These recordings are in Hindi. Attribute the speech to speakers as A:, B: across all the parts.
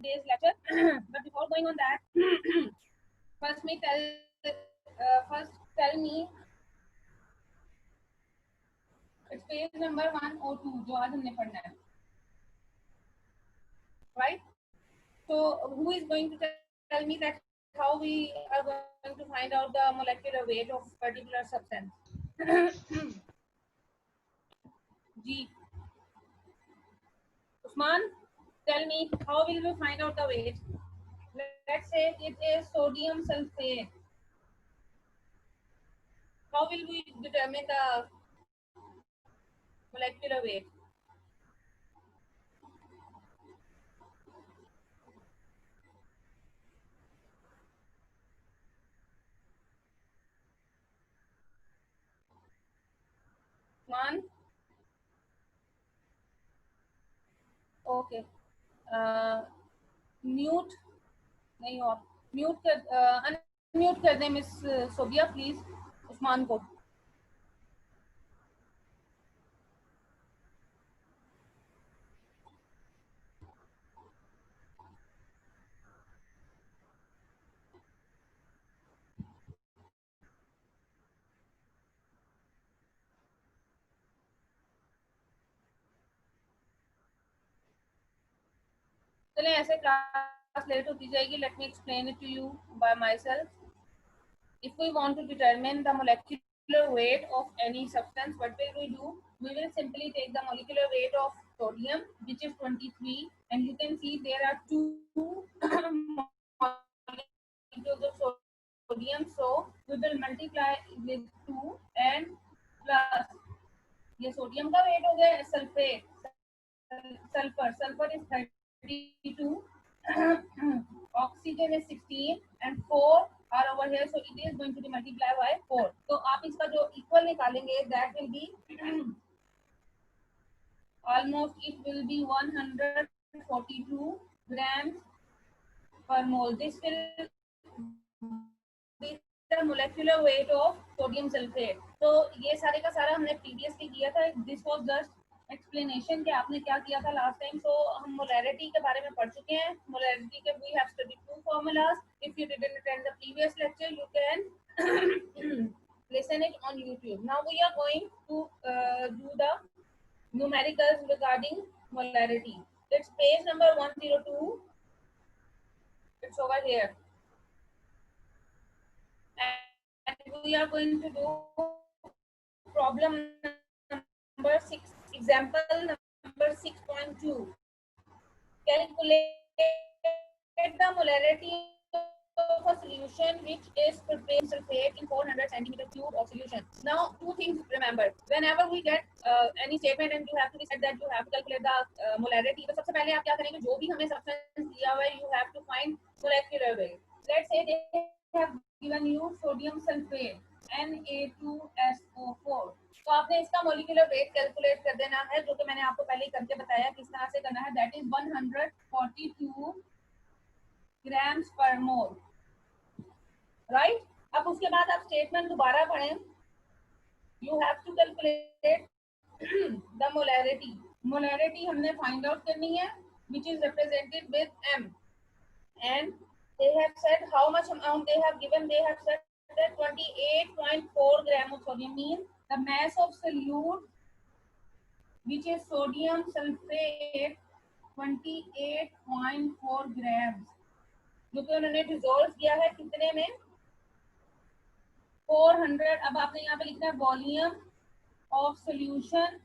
A: today's lecture. But before going on that, first me tell first tell me it's page number 102 जो आज हमने पढ़ना है, right? So who is going to tell me that how we are going to find out the molecular weight of particular substance? Ji, Usman, tell me how will we find out the weight? Let's say it is sodium sulfate. How will we determine the molecular weight? One. Okay. Mute नहीं हो आप म्यूट कर अनम्यूट कर दें मिस सोबिया प्लीज उस्मान को. चलें ऐसे क्लास लेट होती जाएगी. Let me explain it to you by myself. If we want to determine the molecular weight of any substance, what will we do? We will simply take the molecular weight of sodium, which is 23, and you can see there are two molecules of sodium. So we will multiply with 2 and plus. ये सोडियम का वेट हो गया. Sulphate sulfur is 32, oxygen is 16 and 4 are over here, so it is going to be multiplied by 4. तो आप इसका जो इक्वल निकालेंगे that will be almost it will be 142 grams per mole. This will be the molecular weight of sodium sulfate. तो ये सारे का सारा हमने previously किया था. This was just एक्सप्लेनेशन कि आपने क्या किया था लास्ट टाइम. सो हम मोलैरिटी के बारे में पढ़ चुके हैं. मोलैरिटी के we have studied two formulas. If you didn't attend the previous lecture you can listen it on YouTube. Now we are going to do the numericals regarding molarity. It's page number 102. It's over here. And we are going to do problem number 6. Example number 6.2. Calculate the molarity of a solution which is prepared sulfate in 400 centimeter cube of solution. Now, two things remember. Whenever we get any statement and you have to decide that you have to calculate the molarity, तो सबसे पहले आप क्या करेंगे? जो भी हमें substance दिया हुआ है, you have to find molecular weight. Let's say they have given you sodium sulfate Na2SO4. तो आपने इसका मोलिकुलर वेट कैलकुलेट कर देना है, जो कि मैंने आपको पहले ही करके बताया किस तरह से करना है. दैट इज 142 ग्राम्स पर मोल, राइट. अब उसके बाद आप स्टेटमेंट दोबारा पढ़ें. You have to calculate the molarity. Molarity हमने फाइंड आउट करनी है, which is represented with m. And they have said how much amount they have given. They have said that 28.4 gram of sodium means the mass of solute which is sodium sulfate 28.4 grams, जो कि उन्होंने डिसॉल्व किया है कितने में? 400. अब आपने यहाँ पे लिखना है volume of solution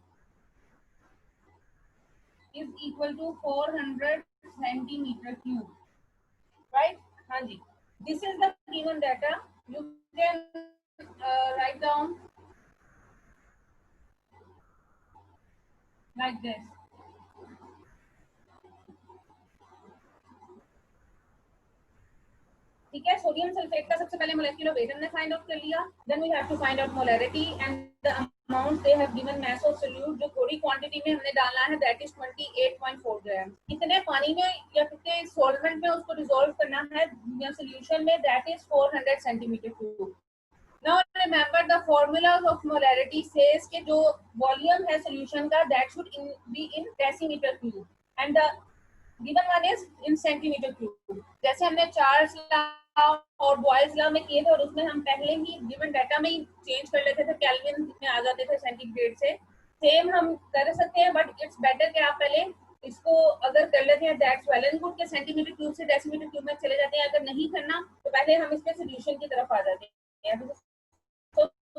A: is equal to 400 centimetre cube, right. हाँ जी, this is the given data. You can write down like this. ठीक है. सोडियम सल्फेट का सबसे पहले मोलेक्युलर वेट हमने फाइंड आउट कर लिया. Then we have to find out molarity and the amount they have given mass of solute, जो थोड़ी क्वांटिटी में हमने डालना है, दैट इज 28.4 ग्राम. कितने पानी में या कितने सॉल्वेंट में उसको डिसॉल्व करना है या सॉल्यूशन में, that is 400 centimetre cube. Now remember the formulas of molarity says कि जो volume है solution का that should be in decimeter cube and the given one is in centimetre cube. जैसे हमने चार्ल्स लॉ और बॉयल्स लॉ में किए थे और उसमें हम पहले ही गिवन डाटा में ही चेंज कर लेते थे, केल्विन में आ जाते थे सेंटीग्रेड से। सेम हम कर सकते हैं, बट इट्स बेटर कि आप पहले इसको अगर कर लेते हैं दैट्स वेल एंड गुड के सेंटीमीटर क्यूब से डेसीमीटर क्यूब में चले जाते हैं। अगर नहीं करना तो पहले हम इसके सोल्यूशन की तरफ आ जाते हैं। तो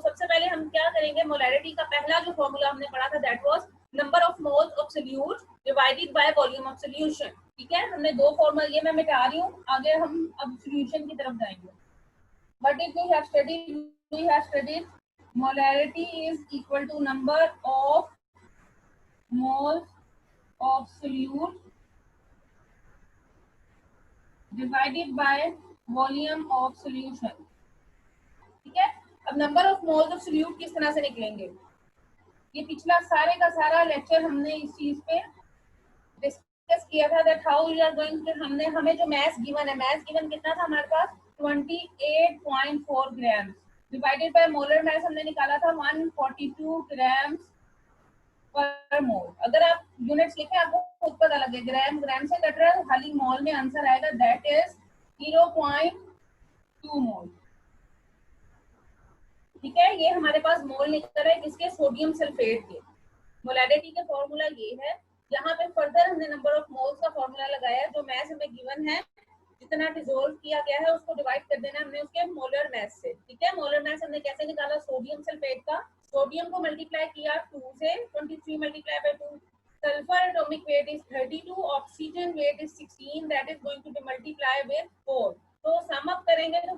A: सबसे पहले हम क्या करेंगे, मोलैरिटी का पहला जो फॉर्मूला हमने पढ़ा था that was number of moles of solute divided by volume of solution. ठीक है, हमने दो फॉर्मूला, ये मैं मिटा रही हूँ, आगे हम अब सोल्यूशन की तरफ जाएंगे। But if we have studied molarity is equal to number of moles of solute divided by volume of solution। ठीक है, अब number of moles of solute किस तरह से निकलेंगे, ये पिछला सारे का सारा लेक्चर हमने इस चीज पे डिस्कस किया था that how we are going to, हमें जो मैथ गिवन है, मैथ गिवन कितना था हमारे पास 28.4 gram divided by molar mass हमने निकाला था 142 ग्राम पर मोल। अगर आप यूनिट्स लिखें आपको खुद पता लगे, ग्राम ग्राम से कट रहा है, खाली मोल में आंसर आएगा दैट इज 0.2 मोल। ठीक है, ये हमारे पास मोल निकल रहा है किसके, सोडियम सल्फेट के। मोलैरिटी का फॉर्मूला ये है। यहाँ पे फर्दर हमने नंबर ऑफ मोल्स का फॉर्मूला लगाया है, जो मैथ हमें गिवन है जितना डिसोल्व किया गया है उसको डिवाइड कर देना हमने उसके मोलर मैथ से। ठीक है, मोलर मैथ हमने कैसे निकाला, सोडियम सल्फेट का, सोडियम को मल्टीप्लाई किया 2 से, 23 multiply by 2, sulphur atomic weight is 32, oxygen weight is 16, that is going to be multiply with 4। तो सम अप करेंगे तो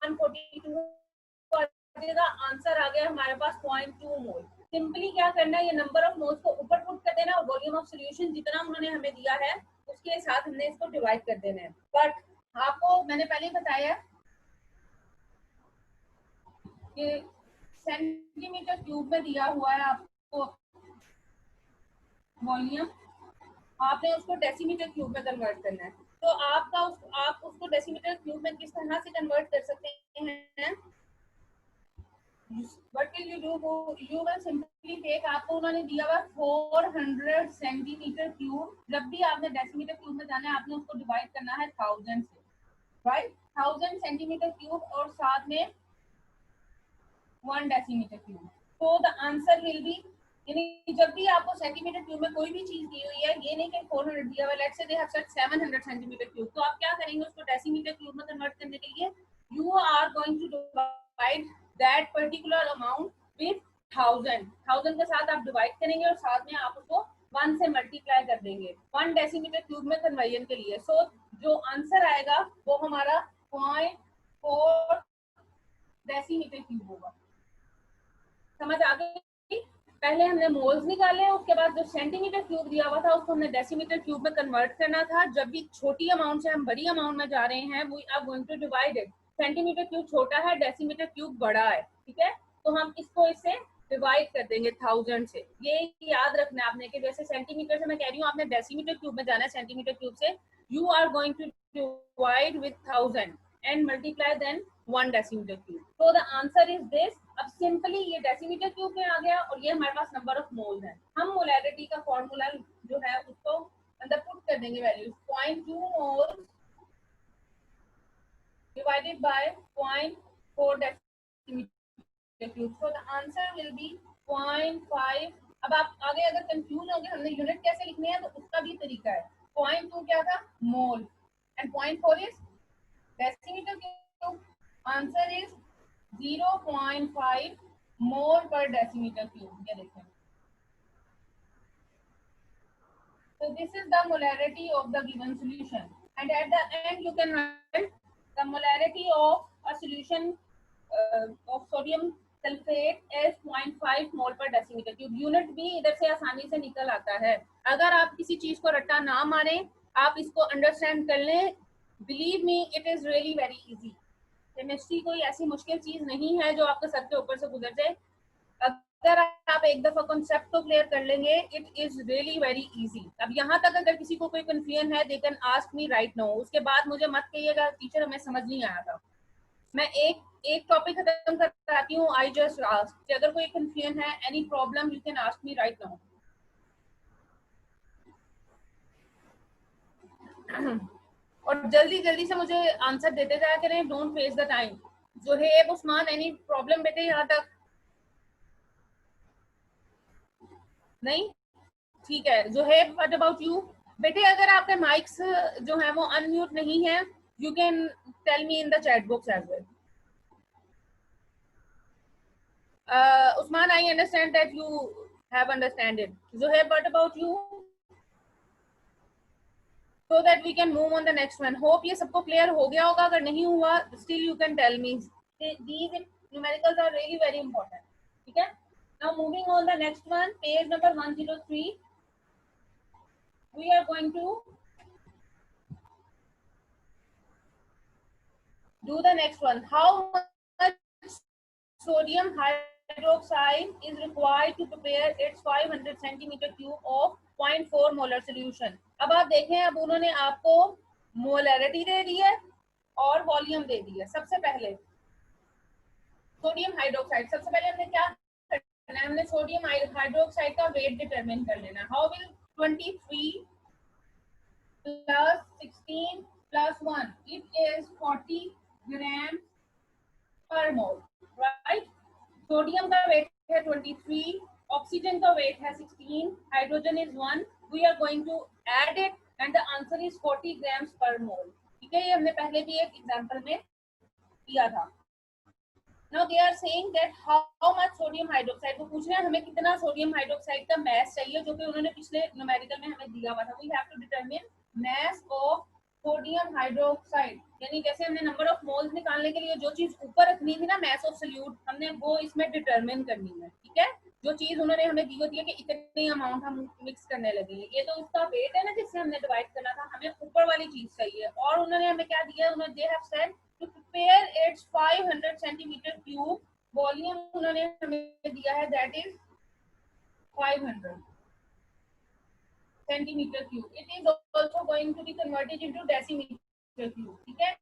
A: 142 का आंसर आ गया हमारे पास 0.2 मोल। सिंपली क्या करना है, ये नंबर ऑफ मोल्स को ऊपर पुट कर देना और वॉल्यूम ऑफ सॉल्यूशन जितना उन्होंने हमें दिया है उसके साथ हमने इसको डिवाइड कर देना है। बट आपको मैंने पहले ही बताया कि सेंटीमीटर क्यूब में दिया हुआ है आपको वॉल्यूम, आपने उसको डेसीमीटर क्यूब में कन्वर्ट करना है। तो आप उसको डेसीमीटर क्यूब में किस तरह से कन्वर्ट कर सकते हैं, what will you do, you will simply take, आपको उन्होंने दिया हुआ 400 सेंटीमीटर क्यूब, जब भी आपने डेसीमीटर क्यूब में जाना है आपने उसको डिवाइड करना है 1000 से, राइट, 1000 सेंटीमीटर क्यूब और साथ में 1 डेसीमीटर क्यूब। तो द आंसर विल बी, यानी जब भी आपको सेंटीमीटर क्यूब में कोई भी चीज दी हुई है, ये नहीं कि 400 दिया हुआ, let's say they have set 700 centimetre cube, तो आप क्या करेंगे उसको डेसीमीटर क्यूब में कन्वर्ट करने के लिए, you are going to divide that particular amount with 1000 के साथ आप डिवाइड करेंगे और साथ में आप उसको 1 से मल्टीप्लाई कर देंगे 1 डेसीमीटर क्यूब में कन्वर्जन के लिए। सो जो आंसर आएगा वो हमारा 0.4 डेसीमीटर क्यूब होगा। समझ आ गई? पहले हमने मोल्स निकाले, उसके बाद जो सेंटीमीटर क्यूब दिया हुआ था उसको हमने डेसीमीटर क्यूब में कन्वर्ट करना था। जब भी छोटी अमाउंट से हम बड़ी अमाउंट में जा रहे हैं, we are going to divide it, centimetre cube छोटा है, डेसीमीटर क्यूब बड़ा है, ठीक है, तो हम इसको इससे डिवाइड कर देंगे 1000 से। ये याद रखना है आपने कि जैसे सेंटीमीटर से मैं कह रही हूँ आपने डेसीमीटर क्यूब में जाना है, सेंटीमीटर क्यूब से you are going to divide with 1000 and multiply then 1 decimetre cube. तो द आंसर इज दिस। अब सिंपली ये डेसीमीटर क्यूब में आ गया और ये हमारे पास नंबर ऑफ मोल्स है। हम मोलैरिटी का फॉर्मूला जो है उसको अंदर पुट कर देंगे values, 0.2 moles divided by 0.4 decimeter cube, so the answer will be 0.5। अब आप आगे अगर कंफ्यूज होंगे हमने यूनिट कैसे लिखनी है तो उसका भी तरीका है। 0.2 क्या था, mole, and 0.4 is decimetre cube, answer is 0.5 mole per decimetre cube. ये देखें, so this is the molarity of the given solution, and at the end you can write the molarity of a solution of sodium sulphate is 0.5 mole per decimetre cube. Unit भी इधर से आसानी से निकल आता है। अगर आप किसी चीज को रट्टा ना मारे, आप इसको अंडरस्टैंड कर लें, believe me it is really very easy. Chemistry कोई ऐसी मुश्किल चीज नहीं है जो आपके सर के ऊपर से गुजर जाए। अगर आप एक दफा कॉन्सेप्ट को क्लियर कर लेंगे, it is really very easy. अब यहाँ तक अगर किसी को कोई कंफ्यूजन है, they can ask me right now. उसके बाद मुझे मत कहिएगा टीचर हमें समझ नहीं आया था। मैं एक टॉपिक खत्म कराती हूँ, आई जस्ट आस्क। अगर कोई कंफ्यूजन है, any problem, you can ask me right now. और जल्दी जल्दी से मुझे आंसर देते जाया करें, don't waste the time. Zoheb, Usman, any problem बेटे यहाँ तक? नहीं, ठीक है। Zoheb, what about you? बेटे अगर आपके माइक्स जो है वो अनम्यूट नहीं है, you can tell me in the chat box as well. Usman, I understand that you have understand it. Zohaib, what about you? So that we can move on the next one. Hope ये सबको clear हो गया होगा. अगर नहीं हुआ, still you can tell me. These numericals are really very important. ठीक है? Now moving on the next one, page number 103. We are going to do the next one. How much sodium hydroxide is required to prepare its 500 centimeter cube of 0.4 molar solution? अब आप देखें, अब उन्होंने आपको मोलरिटी दे दी है और वॉल्यूम दे दी है। सबसे पहले सोडियम हाइड्रोक्साइड, सबसे पहले हमने क्या करना है, हमने सोडियम हाइड्रोक्साइड का वेट डिटरमिन कर लेना। How will 23 plus 16 plus 1, it is 40 grams per mole, right? Sodium का वेट है 23, ऑक्सीजन का वेट है 16, hydrogen is 1. We are going to add it and the answer is 40 grams per mole. ठीक है, ये हमने पहले भी एक एग्जांपल में किया था। Now they are saying that how much sodium hydroxide, वो पूछ रहे हैं हमें कितना सोडियम हाइड्रोक्साइड का मास चाहिए, जो कि उन्होंने पिछले न्यूमेरिकल में हमें दिया हुआ था। We have to determine mass of sodium hydroxide, यानी जैसे हमने नंबर ऑफ मोल्स निकालने के लिए जो चीज ऊपर रखनी थी ना, मास ऑफ सोल्यूट, हमने वो इसमें डिटरमिन करनी है। ठीक है, जो चीज उन्होंने हमें दी होती है कि इतनी अमाउंट हम मिक्स करने लगे, ये तो उसका वेट है ना जिससे हमने डिवाइड करना था, हमें ऊपर वाली चीज चाहिए। और उन्होंने हमें क्या दिया, उन्होंने they have said to prepare its 500 centimeter cube, volume उन्होंने हमें दिया है, that is 500 centimeter cube. It is also going to be converted into decimeter cube. ठीक है,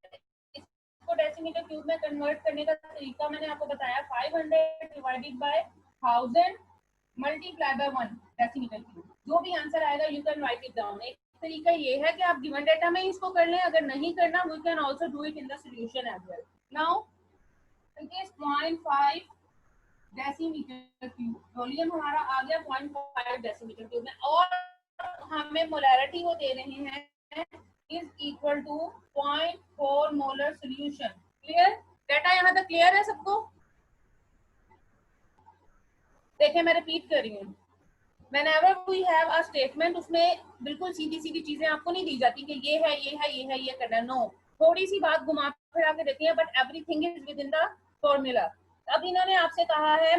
A: इसको decimeter cube में कन्वर्ट करने का तरीका मैंने आपको बताया, 500 divided by 1000 multiply by 1 decimeter cube. जो भी आंसर आएगा you can write it down. एक तरीका ये है कि आप गिवन डेटा में इसको कर लें, अगर नहीं करना we can also do it in the solution as well. Now it is 0.5 decimetre cube, volume हमारा आ गया 0.5 डेसीमीटर क्यूब में, और हमें मोलैरिटी वो दे रहे हैं is equal to 0.4 molar solution. Clear? Data यहाँ तक क्लियर है सबको? देखिए मैं रिपीट कर रही हूँ, whenever we have a statement, उसमें बिल्कुल सीधी सीधी चीजें आपको नहीं दी जाती कि ये है ये है ये है ये करना है। नो, थोड़ी सी बात घुमा फिरा के देती है, but everything is with in the formula. अब इन्होंने आपसे कहा है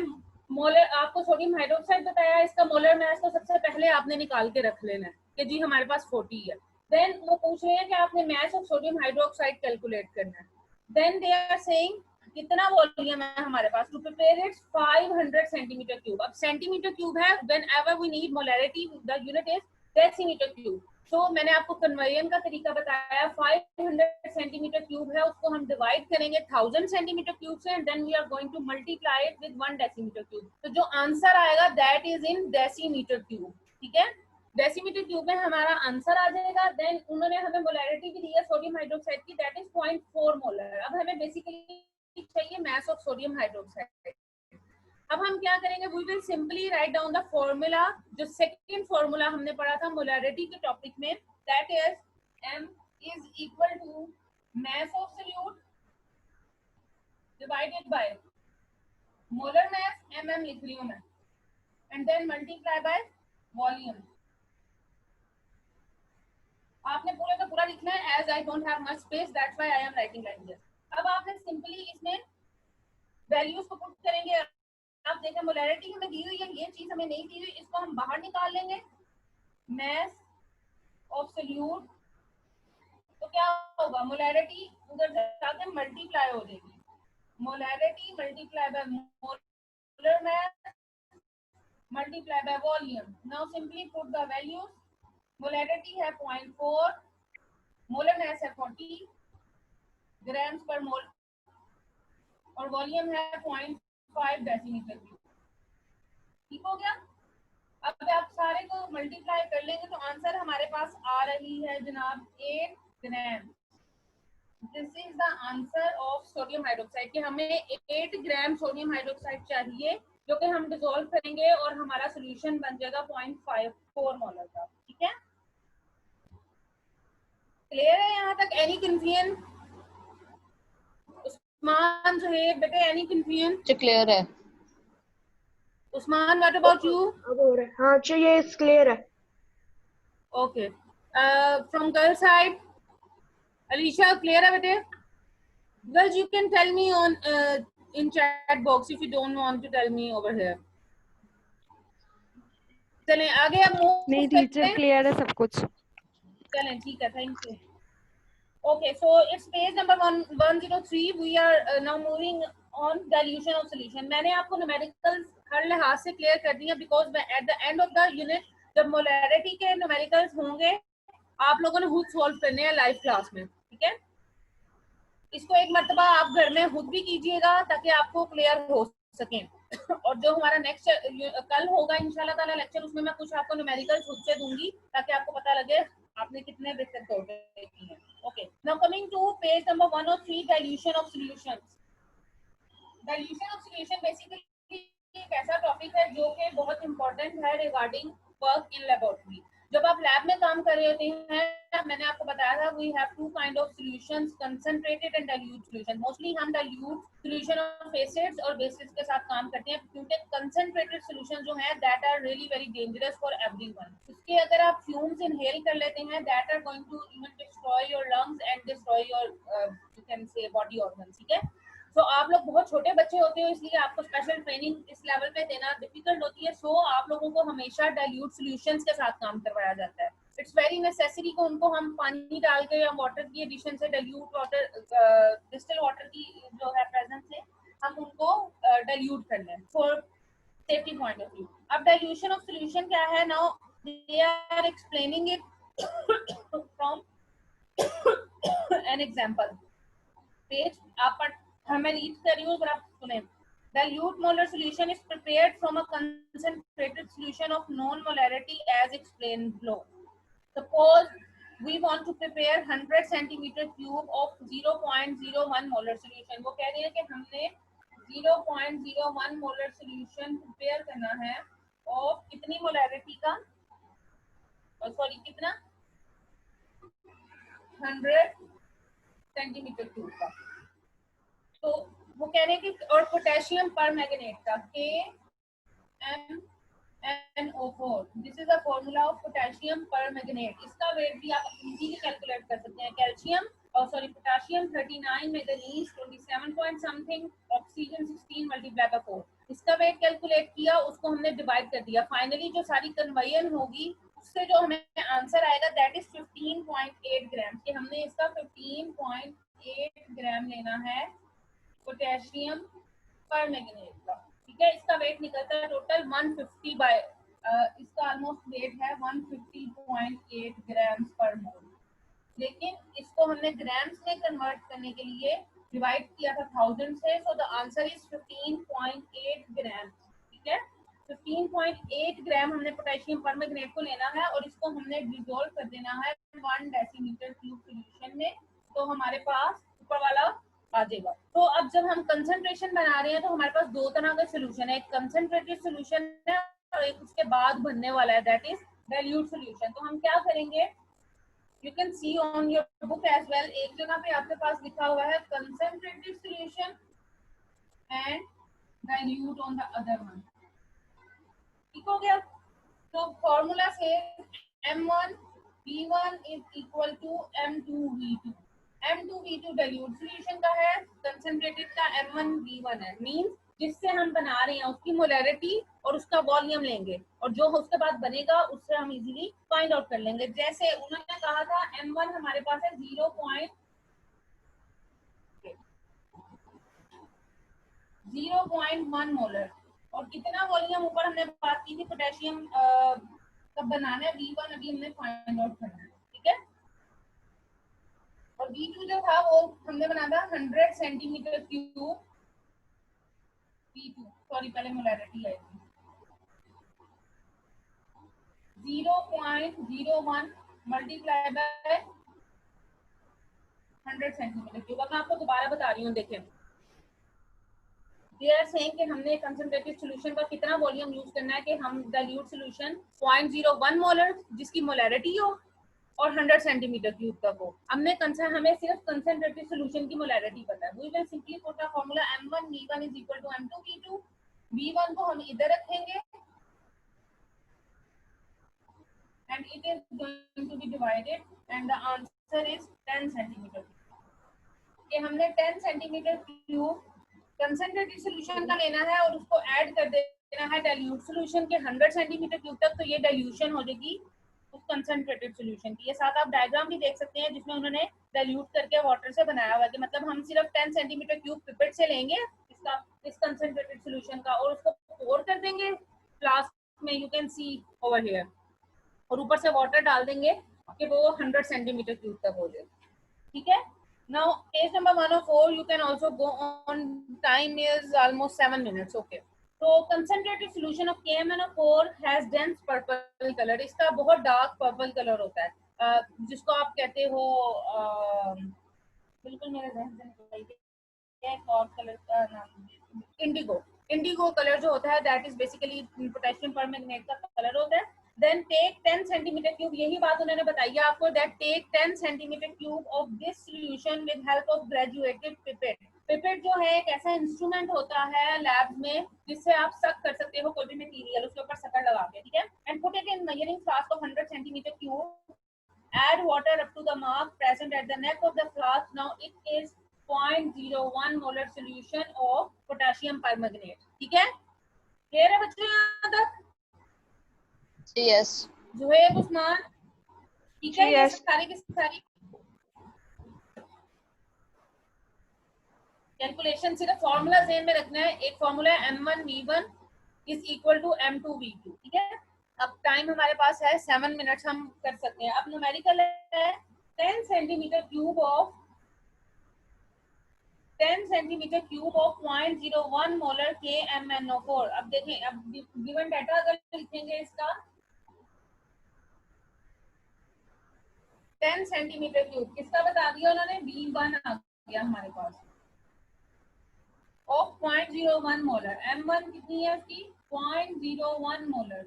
A: मोलर, आपको सोडियम हाइड्रोक्साइड बताया, इसका मोलर मास तो सबसे पहले आपने निकाल के रख लेना है कि जी हमारे पास 40 है। देन वो पूछ रहे हैं कि आपने mass of sodium hydroxide calculate करना है। देन दे आर सेइंग कितना वॉल्यूम है हमारे पास, to prepare it 500 centimetre cube. अब सेंटीमीटर क्यूब है, whenever we need molarity the unit is decimetre cube. तो मैंने आपको कन्वर्जन का तरीका बताया, 500 सेंटीमीटर क्यूब है, उसको हम डिवाइड करेंगे 1000 सेंटीमीटर क्यूब से, and then we are going to multiply it with 1 decimetre cube. तो जो आंसर आएगा that is in decimetre cube. ठीक है, डेसीमीटर क्यूब में हमारा आंसर आ जाएगा। देन उन्होंने हमें मोलैरिटी भी दी है सोडियम हाइड्रोक्साइड की, दैट इज 0.4 मोलर। अब हमें बेसिकली चाहिए मास ऑफ सोडियम हाइड्रोक्साइड। अब हम क्या करेंगे, we will simply write down the formula, जो सेकंड फॉर्मूला हमने पढ़ा था मोलैरिटी के टॉपिक में, that is m is equal to mass of solute divided by molar mass, mm लिख रही हूं मैं, and then multiply by volume. आपने पूरा का पूरा लिखना है, as I don't have much space that's why I am writing like this. अब आपने सिंपली इसमें वैल्यूज को पुट करेंगे। आप देखें मोलैरिटी हमें दी हुई है, ये चीज हमें नहीं दी हुई, इसको हम बाहर निकाल लेंगे, मास ऑफ सोल्यूट। तो क्या होगा, मोलैरिटी उधर जाके मल्टीप्लाई हो जाएगी, molarity multiply by molar mass multiply by volume. Now simply put the values, molarity है 0.4, मोलर मास है 40 ग्राम्स पर मोल, और वॉल्यूम है 0.5 डेसीमीटर क्यूब। ठीक हो गया? अब आप सारे को मल्टीप्लाई कर लेंगे तो आंसर हमारे पास आ रही है जनाब 8 gram. This is the answer of sodium hydroxide कि हमें 8 ग्राम सोडियम हाइड्रोक्साइड चाहिए जो कि हम डिसॉल्व करेंगे और हमारा सोल्यूशन बन जाएगा 0.54 मोलर का। ठीक है, क्लियर है यहाँ तक? Any confusion? उस्मान जो है बेटे, एनी कंफ्यूजन?
B: क्लियर है।
A: Usman, what about you?
C: अब हो रहा है, हाँ चाहिए, क्लियर है।
A: Okay, from girl side Alisha, clear है बेटे? Girls, you can tell me on in chat box if you don't want to tell me over here. चलें आगे, अब मूव
D: नहीं
A: करते
D: टीचर,
A: हैं।
D: क्लियर है सब कुछ।
A: चलें ठीक है, thank you. Okay, so it's page number 103. We are now moving on dilution of solution. मैंने आपको न्यूमेरिकल्स हर लिहाज से क्लियर कर दिया because at the end of the unit जब मोलैरिटी के न्यूमेरिकल्स होंगे आप लोगों ने खुद सॉल्व करने हैं लाइव क्लास में। ठीक है, इसको एक मरतबा आप घर में खुद भी कीजिएगा ताकि आपको क्लियर हो सके। और जो हमारा नेक्स्ट कल होगा इंशाल्लाह ताला लेक्चर, उसमें मैं कुछ आपको न्यूमेरिकल खुद से दूंगी ताकि आपको पता लगे आपने कितने बेहतर तौर की हैं। Okay, now coming to page number 103, dilution of solutions. Dilution of solution basically एक ऐसा टॉपिक है जो कि बहुत इंपॉर्टेंट है रिगार्डिंग वर्क इन लेबोरेटरी। जब आप लैब में काम कर रहे होते हैं, मैंने आपको बताया था we have two kind of solutions, concentrated and dilute solution. Mostly हम डाइल्यूट सॉल्यूशन ऑफ एसिड्स और बेसिस के साथ काम करते हैं क्योंकि कंसंट्रेटेड सॉल्यूशन जो है that are really very dangerous for everyone. उसके अगर आप फ्यूम्स इनहेल कर लेते हैं that are going to even destroy your lungs and destroy your you can say body organs. ठीक है, तो आप लोग बहुत छोटे बच्चे होते हो इसलिए आपको स्पेशल ट्रेनिंग इस लेवल पे देना डिफिकल्ट होती है। सो आप लोगों को हमेशा डाइल्यूट सॉल्यूशंस के साथ काम करवाया जाता है। इट्स वेरी नेसेसरी को उनको हम पानी डाल के या वाटर की एडिशन से डाइल्यूट वाटर डिस्टिल वाटर की जो है प्रेजेंस से हम उनको डाइल्यूट कर लें for safety point of view. अब डाइल्यूशन ऑफ सॉल्यूशन क्या है? Now they are explaining it from an example. Page आप मैं रीड कर रही हूँ, अगर आप सुने। Dilute molar solution is prepared from a concentrated solution of known molarity as explained below. Suppose we want to prepare 100 centimeter cube of 0.01 molar solution. वो कह रही है कि हमने 0.01 molar solution prepare करना है और कितनी molarity का, सॉरी कितना, 100 सेंटीमीटर क्यूब का। तो वो कह रहे हैं कि और पोटेशियम पर मैग्नेट का KMnO4, this is a formula of potassium पर मैग्नेट। इसका वेट भी आप इजीली कैलकुलेट कर सकते हैं। कैल्शियम और sorry potassium 39, manganese 27 point something, oxygen 16 multiply by 4। इसका वेट कैलकुलेट किया, उसको हमने डिवाइड कर दिया। फाइनली जो सारी कन्वर्जन होगी उससे जो हमें आंसर आएगा दैट इज 15.8 ग्राम कि हमने इसका 15.8 ग्राम लेना है पोटेशियम पर मैग्नेट का। ठीक है, इसका वेट निकलता है टोटल 150 बाय इसका ऑलमोस्ट वेट है 150.8 ग्राम पर मोल। लेकिन इसको हमने ग्राम्स में कन्वर्ट करने के लिए डिवाइड किया था 1000 से, सो द आंसर इज 15.8 ग्राम। ठीक है, 15.8 ग्राम हमने पोटेशियम पर मैग्नेट को लेना है और इसको हमने डिसॉल्व कर देना है 1 डेसीमीटर क्यूब सॉल्यूशन में, तो हमारे पास ऊपर वाला आ जाएगा। तो अब जब हम कंसंट्रेशन बना रहे हैं तो हमारे पास दो तरह का सॉल्यूशन है, एक कंसंट्रेटेड सॉल्यूशन है और एक उसके बाद बनने वाला है दैट इज डाइल्यूट सॉल्यूशन। तो हम क्या करेंगे, you can see on your book as well, एक जगह पे आपके पास लिखा हुआ है concentrated solution and dilute on the other one. ठीक हो गया? तो फॉर्मूला से M1V1 is equal to M2V2। M2V2 dilute solution का है, कंसंट्रेटेड का M1V1 है। मींस जिससे हम बना रहे हैं उसकी मोलैरिटी और उसका वॉल्यूम लेंगे और जो उसके बाद बनेगा उससे हम इजीली फाइंड आउट कर लेंगे। जैसे उन्होंने कहा था M1 हमारे पास है 0.1 मोलर और कितना वॉल्यूम ऊपर हमने बात की थी पोटेशियम कब बनाना है V1 अभी हमने फाइंड आउट करना है। ठीक है, और V2 जो था वो हमने बनाया था 100 सेंटीमीटर क्यूब V2, सॉरी पहले मोलैरिटी आई थी। 0.01 मल्टीप्लाई बाय 100 सेंटीमीटर क्यूब। अब मैं आपको दोबारा बता रही हूँ, देखें दे आर सेइंग कि हमने कंसंट्रेटेड सॉल्यूशन का कितना वॉल्यूम यूज करना है कि हम डाइल्यूट सॉल्यूशन 0.01 मोलर जिसकी मोलैरिटी हो और 100 सेंटीमीटर क्यूब तक हो। हमें सिर्फ कंसंट्रेटेड सॉल्यूशन की मोलैरिटी पता है। We will simply put the formula m1 v1 is equal to m2 v2। v1 को हम इधर रखेंगे and it is going to be divided and the answer is 10 centimetre. कि हमने 10 सेंटीमीटर क्यूब कंसंट्रेटेड सॉल्यूशन का लेना है और उसको ऐड कर देना है डाइल्यूट सॉल्यूशन के 100 सेंटीमीटर क्यूब तक, तो ये डाइल्यूशन हो जाएगी उस कंसंट्रेटेड सॉल्यूशन की। ये साथ आप डायग्राम भी देख सकते हैं जिसमें उन्होंने डाइल्यूट करके वाटर से बनाया हुआ है कि मतलब हम सिर्फ 10 सेंटीमीटर क्यूब पिपेट से लेंगे इस कंसंट्रेटेड सॉल्यूशन का और उसको पोर कर देंगे फ्लास्क में, you can C over here, और ऊपर से वाटर डाल देंगे कि वो 100 सेंटीमीटर क्यूब तक हो जाए। ठीक है। Now page number 104 you can also go on, time is almost 7 minutes. Okay, so concentrated solution of KMnO4 has dense purple color। इसका बहुत डार्क पर्पल कलर होता है, जिसको आप कहते हो बिल्कुल मेरे ध्यान से निकल गई है एक और कलर का नाम, इंडिगो कलर जो होता है that is basically potassium permanganate का कलर होता है। Then take 10 सेंटीमीटर क्यूब, यही बात उन्होंने बताई है आपको, that take 10 centimetre cube of this solution with help of graduated pipette। Pipette जो है एक ऐसा इंस्ट्रूमेंट होता है लैब में जिससे आप सक कर सकते हो कोई भी मटेरियल, उसके ऊपर शक्कर लगा के, ठीक है। And put it in measuring flask of 100 centimetre cube, add water up to the mark present at the neck of the flask। Now it is 0.01 molar solution of potassium permanganate। ठीक है, क्लियर है बच्चों यहाँ तक?
B: यस।
A: जुहेब उस्मान, ठीक है। ये सारी की सारी कैलकुलेशन सिर्फ फॉर्मूला ज़हन में रखना है। एक फॉर्मूला है m1 v1 is equal to m2 v2, ठीक है। अब टाइम हमारे पास है 7 मिनट्स, हम कर सकते हैं। अब न्यूमेरिकल है 10 centimetre cube of 0.01 molar KMnO4। अब देखें, अब गिवन डाटा अगर लिखेंगे इसका 10 सेंटीमीटर क्यूब किसका बता दिया उन्होंने, V1 आ गया हमारे पास ऑफ 0.01 मोलर। M1 कितनी है उसकी, 0.01 molar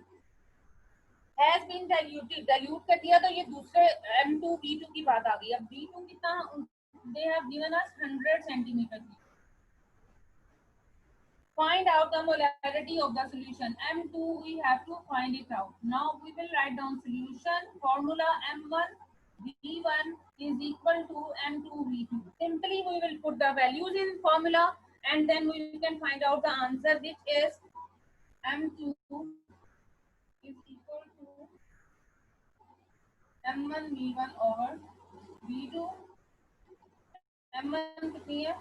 A: has been diluted, dilute कर दिया, तो ये दूसरे M2 V2 की बात आ गई। अब V2 कितना, they have given us 100 centimetre cube. Find out the molarity of the solution M2, we have to find it out। Now we will write down solution formula M1 V1 is equal to M2 V2। Simply we will put the values in formula and then we can find out the answer, which is M2 is equal to M1 V1 over V2। M1 कितनी है,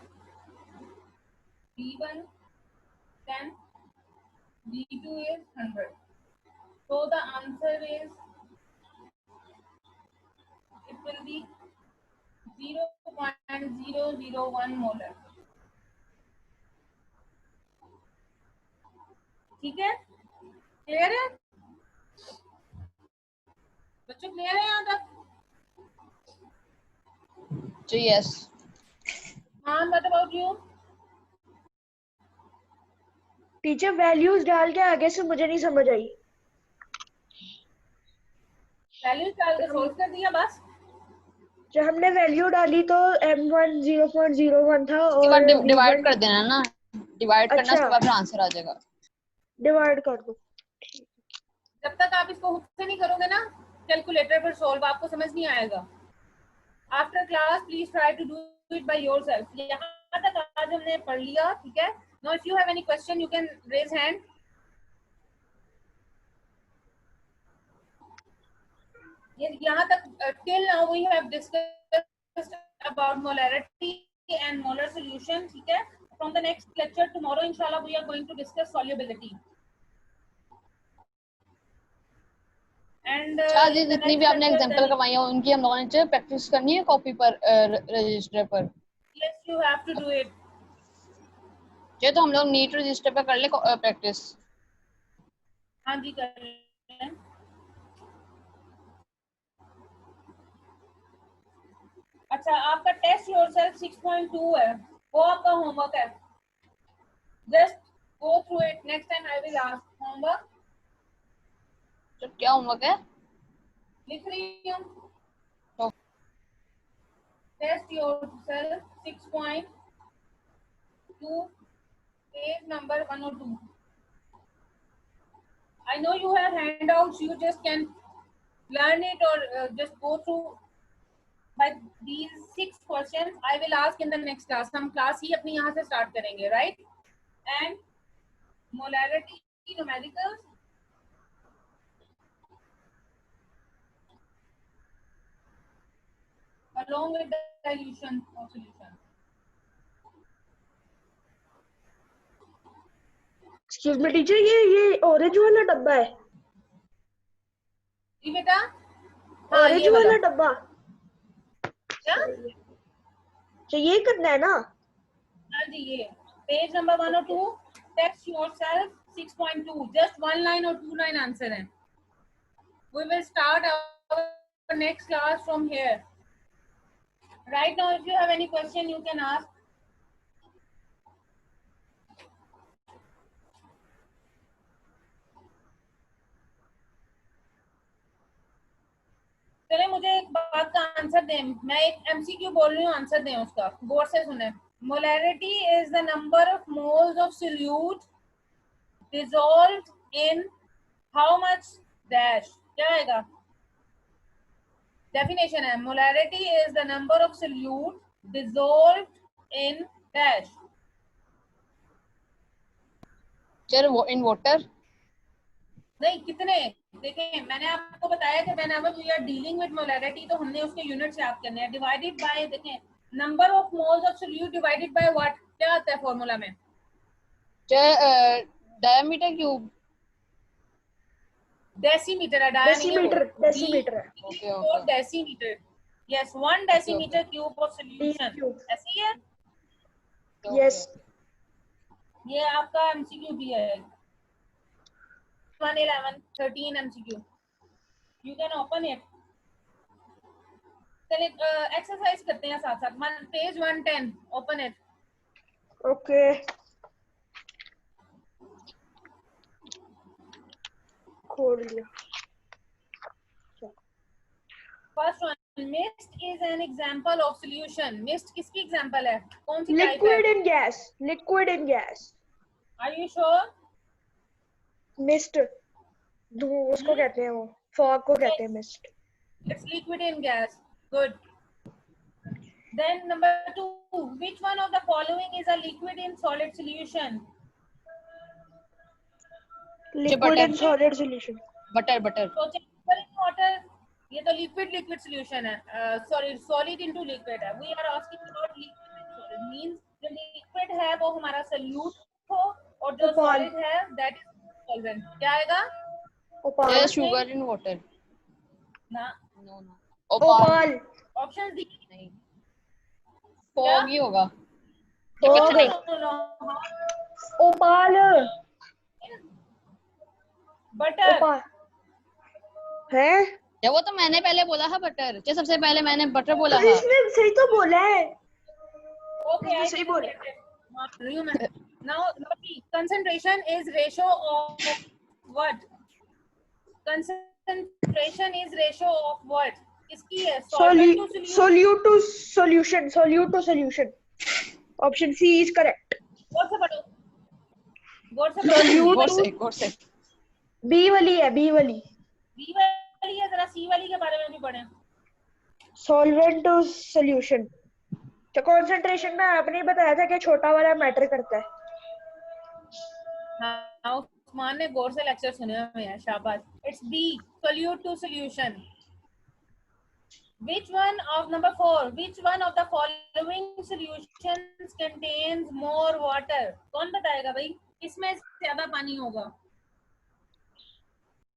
A: V1 10, V2 is 100। So the answer is, it will be 0.001 molar। ठीक है, क्लियर है बच्चों, क्लियर है यहाँ तक?
B: जी यस।
A: हाँ, what about you?
C: Teacher values डाल के आगे से मुझे नहीं समझ आई।
A: वैल्यूज डाल के सोल्व कर दिया बस।
C: जब हमने वैल्यू डाली तो M1 0.01 था और
B: डिवाइड कर देना ना, डिवाइड करना, उसके बाद आंसर आ जाएगा।
C: डिवाइड कर दो।
A: जब तक आप इसको खुद से नहीं करोगे ना कैलकुलेटर पर सॉल्व, आपको समझ नहीं आएगा। After class please try to do it by yourself. यहाँ तक आज हमने पढ़ लिया, ठीक है। Now if you have any question you can raise hand. यहाँ तक till now we have discussed about molarity and molar solution, ठीक है। From the next lecture tomorrow inshallah we are going to discuss solubility and
B: जी जितनी भी आपने एग्जांपल करवाई है उनकी हम लोगों ने प्रैक्टिस करनी है कॉपी पर, रजिस्टर पर।
A: yes you have to do it।
B: ये तो हम लोग नीट रजिस्टर पर कर ले प्रैक्टिस।
A: हाँ जी कर लें। अच्छा, आपका टेस्ट योरसेल्फ 6.2 है, वो आपका होमवर्क है. Just go through it. Next time I will ask homework.
B: तो क्या होमवर्क है?
A: लिख रही हूँ.
B: तो
A: test yourself 6.2 page number 102. I know you have handouts. You just can learn it or just go through. But these 6 questions I will ask in the next class. हम class ही अपनी यहाँ से start करेंगे, right? And molarity, numericals. Along with the dilution or solution.
C: Excuse me teacher, ये ऑरेंज वाला डब्बा है?
A: जी बेटा. हाँ,
C: ऑरेंज
A: ये
C: वाला
A: वाला.
C: डब्बा
A: क्या?
C: तो ये करना है ना?
A: हाँ जी, ये page number 102. Text yourself 6.2. Just 1 line or 2 line answer है. We will start our next class from here. Right now, if you have any question, you can ask. चले, मुझे एक बात का आंसर दें. मैं एक MCQ बोल रही हूँ, आंसर दें उसका. गौर से सुने. Molarity is the number of moles of solute dissolved in how much dash. क्या आएगा? Definition है, molarity is the number of solute dissolved in dash.
B: Sir वो इन वाटर.
A: नहीं, कितने. देखें, मैंने आपको बताया कि whenever we are dealing with molarity तो हमने उसके यूनिट्स याद करने हैं. डिवाइडेड बाय, देखें, number of moles of solute divided by what. क्या आता है फॉर्मूला में?
B: Diameter cube.
A: डेसीमीटर है.
C: डेसीमीटर, डेसीमीटर है.
B: Okay okay.
A: Decimetre. Yes, 1 decimetre cube of solution. ऐसे ही है.
C: यस.
A: ये आपका MCQ भी है. 111 13 MCQ. You can open it. चलिए एक्सरसाइज करते हैं साथ साथ. पेज 110. Open it.
C: ओके. खोल लिया.
A: First one, mist is an example of solution. Mist किसकी एग्जांपल है? कौन सी टाइप है?
C: Liquid in gas. Liquid in gas.
A: Are you sure?
C: Mist उसको कहते हैं, वो फॉग को कहते हैं mist.
A: It's liquid in gas. Good. Then number 2, which one of the following is a liquid in solid solution?
C: Liquid in solid solution.
B: Butter butter.
A: So in water, ये तो liquid solution है. Sorry, solid into liquid है. We are asking about liquid in solid. Means जो liquid है वो हमारा solute हो और जो solid है that is solvent. क्या आएगा?
C: ओपाल.
B: Sugar in water.
A: ना.
B: No no.
C: ओपाल.
A: Options दी
B: नहीं. फॉग ही होगा.
C: फॉग.
A: नहीं.
C: ओपाल.
A: बटर.
C: ओपाल है.
B: या वो तो मैंने पहले बोला था बटर. क्या सबसे पहले मैंने बटर बोला
C: तो
B: था.
C: इसमें सही तो बोला है.
A: Okay, I
C: सही बोला.
A: Now, concentration is ratio of what? Concentration is ratio of what? किसकी है? Solvent to solution.
C: Solute to solution. Solute to solution. Option C is correct.
A: गौर से पढ़ो.
B: गौर से.
C: B वाली है. B वाली.
A: B वाली है. जरा C वाली के बारे में भी पढ़ें.
C: Solvent to solution. तो concentration में आपने बताया था कि छोटा वाला मैटर करता है.
A: हाँ, उस्मान ने गौर से लेक्चर सुने हुए हैं. शाबाश. It's B. Solute to solution. Which one of number 4? Which one of the following solutions contains more water? कौन बताएगा भाई? किसमें ज्यादा पानी होगा?